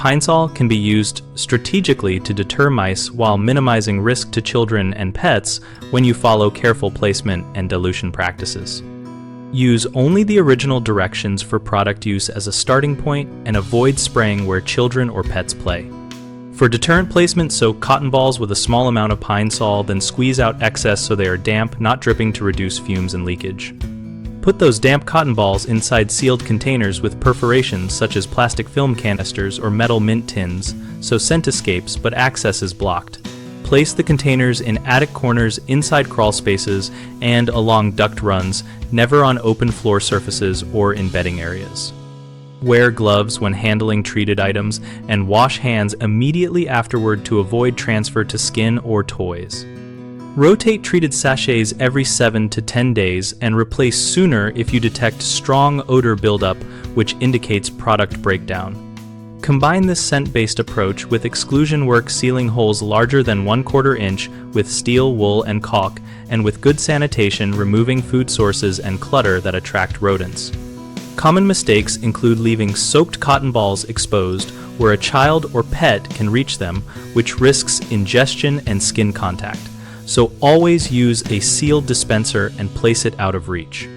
PineSol can be used strategically to deter mice while minimizing risk to children and pets when you follow careful placement and dilution practices. Use only the original directions for product use as a starting point and avoid spraying where children or pets play. For deterrent placement, soak cotton balls with a small amount of PineSol, then squeeze out excess so they are damp, not dripping, to reduce fumes and leakage. Put those damp cotton balls inside sealed containers with perforations such as plastic film canisters or metal mint tins, so scent escapes but access is blocked. Place the containers in attic corners, inside crawl spaces, and along duct runs, never on open floor surfaces or in bedding areas. Wear gloves when handling treated items and wash hands immediately afterward to avoid transfer to skin or toys. Rotate treated sachets every 7 to 10 days and replace sooner if you detect strong odor buildup, which indicates product breakdown. Combine this scent-based approach with exclusion work sealing holes larger than 1/4 inch with steel, wool, and caulk, and with good sanitation removing food sources and clutter that attract rodents. Common mistakes include leaving soaked cotton balls exposed where a child or pet can reach them, which risks ingestion and skin contact. So always use a sealed dispenser and place it out of reach.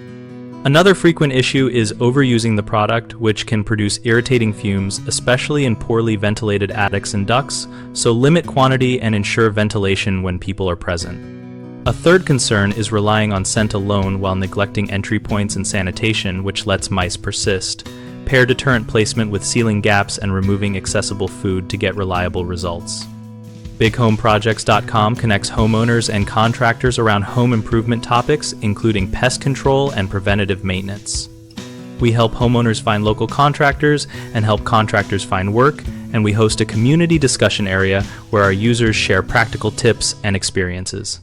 Another frequent issue is overusing the product, which can produce irritating fumes, especially in poorly ventilated attics and ducts, so limit quantity and ensure ventilation when people are present. A third concern is relying on scent alone while neglecting entry points and sanitation, which lets mice persist. Pair deterrent placement with sealing gaps and removing accessible food to get reliable results. BigHomeProjects.com connects homeowners and contractors around home improvement topics, including pest control and preventative maintenance. We help homeowners find local contractors and help contractors find work, and we host a community discussion area where our users share practical tips and experiences.